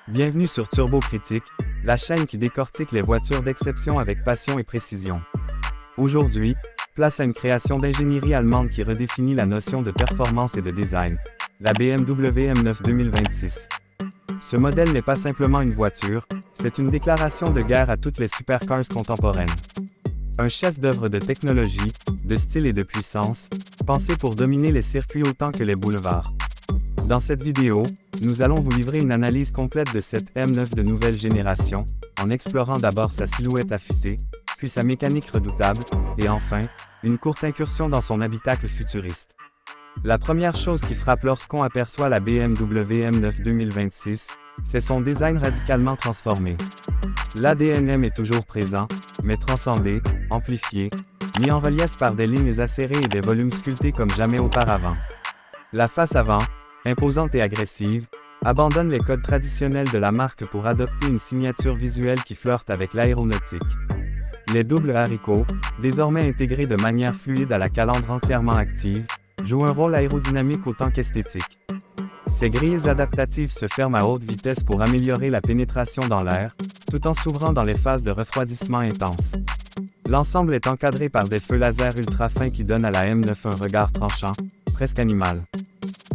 Bienvenue sur Turbo Critique, la chaîne qui décortique les voitures d'exception avec passion et précision. Aujourd'hui, place à une création d'ingénierie allemande qui redéfinit la notion de performance et de design, la BMW M9 2026. Ce modèle n'est pas simplement une voiture, c'est une déclaration de guerre à toutes les supercars contemporaines. Un chef-d'œuvre de technologie, de style et de puissance, pensé pour dominer les circuits autant que les boulevards. Dans cette vidéo, nous allons vous livrer une analyse complète de cette M9 de nouvelle génération, en explorant d'abord sa silhouette affûtée, puis sa mécanique redoutable, et enfin, une courte incursion dans son habitacle futuriste. La première chose qui frappe lorsqu'on aperçoit la BMW M9 2026, c'est son design radicalement transformé. L'ADN M est toujours présent, mais transcendé, amplifié, mis en relief par des lignes acérées et des volumes sculptés comme jamais auparavant. La face avant, imposante et agressive, abandonne les codes traditionnels de la marque pour adopter une signature visuelle qui flirte avec l'aéronautique. Les doubles haricots, désormais intégrés de manière fluide à la calandre entièrement active, jouent un rôle aérodynamique autant qu'esthétique. Ces grilles adaptatives se ferment à haute vitesse pour améliorer la pénétration dans l'air, tout en s'ouvrant dans les phases de refroidissement intense. L'ensemble est encadré par des feux laser ultra fins qui donnent à la M9 un regard tranchant, presque animal.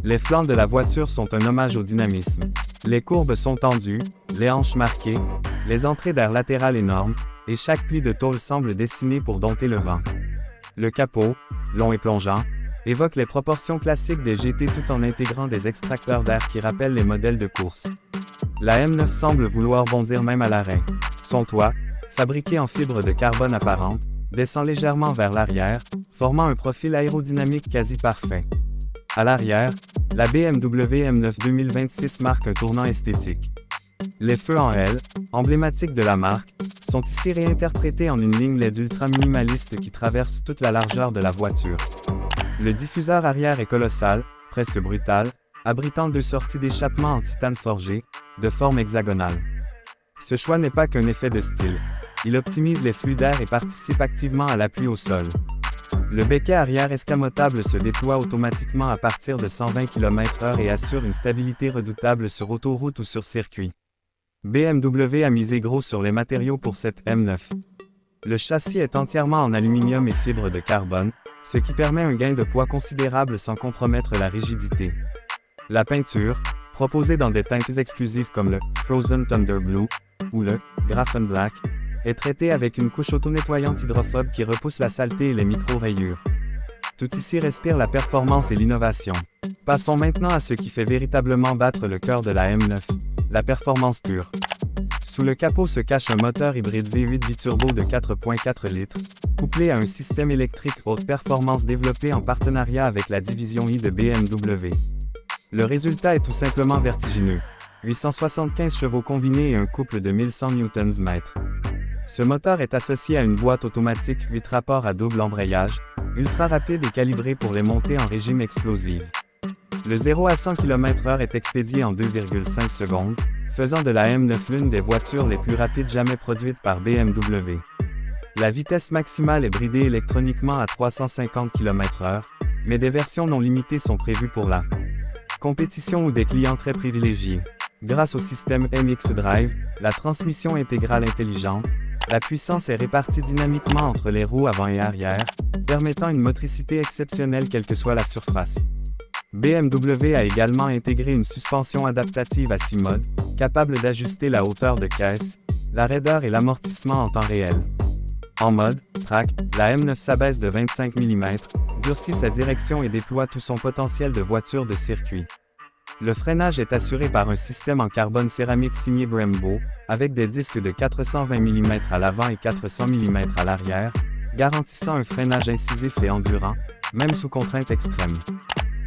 Les flancs de la voiture sont un hommage au dynamisme. Les courbes sont tendues, les hanches marquées, les entrées d'air latérales énormes, et chaque pli de tôle semble dessiné pour dompter le vent. Le capot, long et plongeant, évoque les proportions classiques des GT tout en intégrant des extracteurs d'air qui rappellent les modèles de course. La M9 semble vouloir bondir même à l'arrêt. Son toit, fabriqué en fibre de carbone apparente, descend légèrement vers l'arrière, formant un profil aérodynamique quasi parfait. À l'arrière, la BMW M9 2026 marque un tournant esthétique. Les feux en L, emblématiques de la marque, sont ici réinterprétés en une ligne LED ultra minimaliste qui traverse toute la largeur de la voiture. Le diffuseur arrière est colossal, presque brutal, abritant deux sorties d'échappement en titane forgé, de forme hexagonale. Ce choix n'est pas qu'un effet de style. Il optimise les flux d'air et participe activement à l'appui au sol. Le becquet arrière escamotable se déploie automatiquement à partir de 120 km/h et assure une stabilité redoutable sur autoroute ou sur circuit. BMW a misé gros sur les matériaux pour cette M9. Le châssis est entièrement en aluminium et fibre de carbone, ce qui permet un gain de poids considérable sans compromettre la rigidité. La peinture, proposée dans des teintes exclusives comme le Frozen Thunder Blue ou le Graphene Black, est traitée avec une couche auto-nettoyante hydrophobe qui repousse la saleté et les micro-rayures. Tout ici respire la performance et l'innovation. Passons maintenant à ce qui fait véritablement battre le cœur de la M9, la performance pure. Sous le capot se cache un moteur hybride V8 biturbo de 4.4 litres, couplé à un système électrique haute performance développé en partenariat avec la division I de BMW. Le résultat est tout simplement vertigineux. 875 chevaux combinés et un couple de 1100 Nm. Ce moteur est associé à une boîte automatique 8 rapports à double embrayage, ultra rapide et calibré pour les montées en régime explosive. Le 0 à 100 km/h est expédié en 2,5 secondes, faisant de la M9 l'une des voitures les plus rapides jamais produites par BMW. La vitesse maximale est bridée électroniquement à 350 km/h, mais des versions non limitées sont prévues pour la compétition ou des clients très privilégiés. Grâce au système MX Drive, la transmission intégrale intelligente, la puissance est répartie dynamiquement entre les roues avant et arrière, permettant une motricité exceptionnelle quelle que soit la surface. BMW a également intégré une suspension adaptative à 6 modes, capable d'ajuster la hauteur de caisse, la raideur et l'amortissement en temps réel. En mode track, la M9 s'abaisse de 25 mm, durcit sa direction et déploie tout son potentiel de voiture de circuit. Le freinage est assuré par un système en carbone céramique signé Brembo, avec des disques de 420 mm à l'avant et 400 mm à l'arrière, garantissant un freinage incisif et endurant, même sous contraintes extrêmes.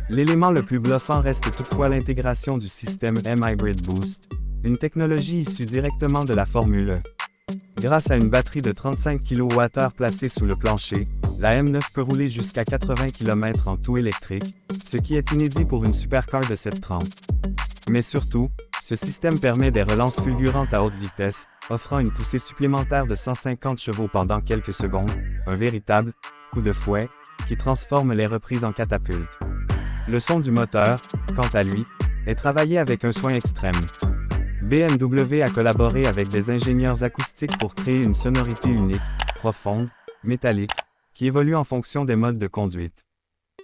L'élément le plus bluffant reste toutefois l'intégration du système M-Hybrid Boost, une technologie issue directement de la Formule E. Grâce à une batterie de 35 kWh placée sous le plancher, la M9 peut rouler jusqu'à 80 km en tout électrique, ce qui est inédit pour une supercar de cette trempe. Mais surtout, ce système permet des relances fulgurantes à haute vitesse, offrant une poussée supplémentaire de 150 chevaux pendant quelques secondes, un véritable coup de fouet qui transforme les reprises en catapulte. Le son du moteur, quant à lui, est travaillé avec un soin extrême. BMW a collaboré avec des ingénieurs acoustiques pour créer une sonorité unique, profonde, métallique, qui évolue en fonction des modes de conduite.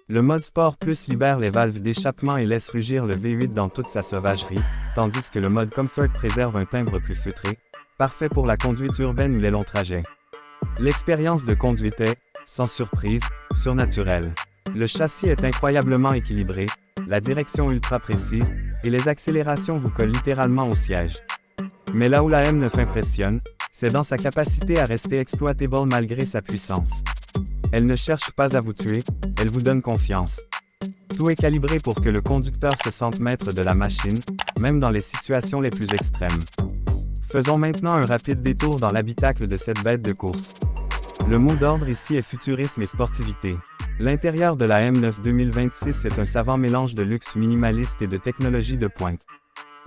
Le mode Sport Plus libère les valves d'échappement et laisse rugir le V8 dans toute sa sauvagerie, tandis que le mode Comfort préserve un timbre plus feutré, parfait pour la conduite urbaine ou les longs trajets. L'expérience de conduite est, sans surprise, surnaturelle. Le châssis est incroyablement équilibré, la direction ultra précise, et les accélérations vous collent littéralement au siège. Mais là où la M9 impressionne, c'est dans sa capacité à rester exploitable malgré sa puissance. Elle ne cherche pas à vous tuer, elle vous donne confiance. Tout est calibré pour que le conducteur se sente maître de la machine, même dans les situations les plus extrêmes. Faisons maintenant un rapide détour dans l'habitacle de cette bête de course. Le mot d'ordre ici est futurisme et sportivité. L'intérieur de la M9 2026 est un savant mélange de luxe minimaliste et de technologie de pointe.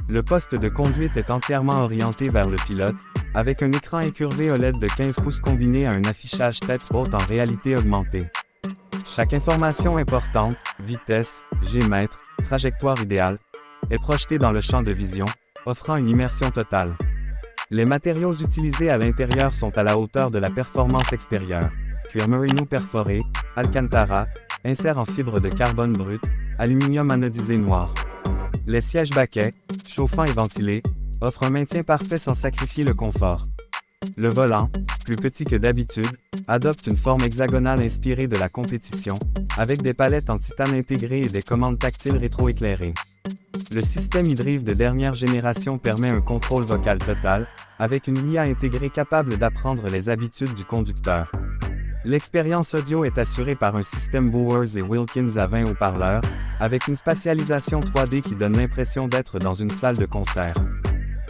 Le poste de conduite est entièrement orienté vers le pilote, avec un écran incurvé OLED de 15 pouces combiné à un affichage tête haute en réalité augmentée. Chaque information importante, vitesse, G-mètre, trajectoire idéale, est projetée dans le champ de vision, offrant une immersion totale. Les matériaux utilisés à l'intérieur sont à la hauteur de la performance extérieure. Cuir merino perforé, alcantara, insert en fibre de carbone brut, aluminium anodisé noir. Les sièges baquets, chauffants et ventilés, offrent un maintien parfait sans sacrifier le confort. Le volant, plus petit que d'habitude, adopte une forme hexagonale inspirée de la compétition, avec des palettes en titane intégrées et des commandes tactiles rétroéclairées. Le système e-drive de dernière génération permet un contrôle vocal total, avec une IA intégrée capable d'apprendre les habitudes du conducteur. L'expérience audio est assurée par un système Bowers et Wilkins à 20 haut-parleurs, avec une spatialisation 3D qui donne l'impression d'être dans une salle de concert.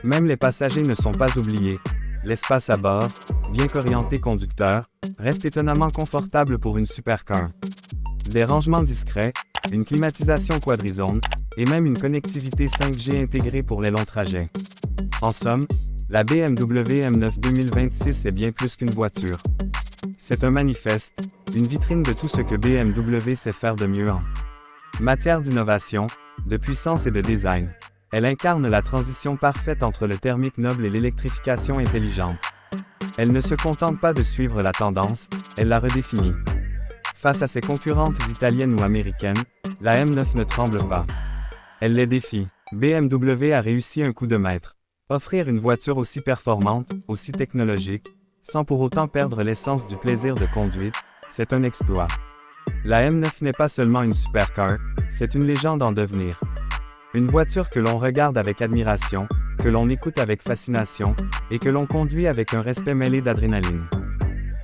Même les passagers ne sont pas oubliés. L'espace à bord, bien qu'orienté conducteur, reste étonnamment confortable pour une supercar. Des rangements discrets, une climatisation quadrizone, et même une connectivité 5G intégrée pour les longs trajets. En somme, la BMW M9 2026 est bien plus qu'une voiture. C'est un manifeste, une vitrine de tout ce que BMW sait faire de mieux en matière d'innovation, de puissance et de design. Elle incarne la transition parfaite entre le thermique noble et l'électrification intelligente. Elle ne se contente pas de suivre la tendance, elle la redéfinit. Face à ses concurrentes italiennes ou américaines, la M9 ne tremble pas. Elle les défie. BMW a réussi un coup de maître. Offrir une voiture aussi performante, aussi technologique, sans pour autant perdre l'essence du plaisir de conduite, c'est un exploit. La M9 n'est pas seulement une supercar, c'est une légende en devenir. Une voiture que l'on regarde avec admiration, que l'on écoute avec fascination, et que l'on conduit avec un respect mêlé d'adrénaline.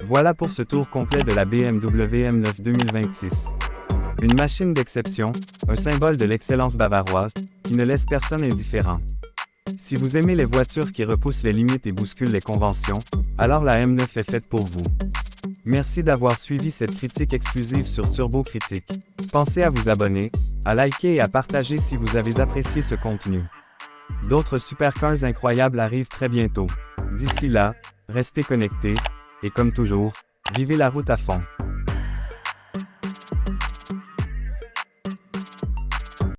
Voilà pour ce tour complet de la BMW M9 2026. Une machine d'exception, un symbole de l'excellence bavaroise, qui ne laisse personne indifférent. Si vous aimez les voitures qui repoussent les limites et bousculent les conventions, alors la M9 est faite pour vous. Merci d'avoir suivi cette critique exclusive sur Turbo Critique. Pensez à vous abonner, à liker et à partager si vous avez apprécié ce contenu. D'autres supercars incroyables arrivent très bientôt. D'ici là, restez connectés, et comme toujours, vivez la route à fond.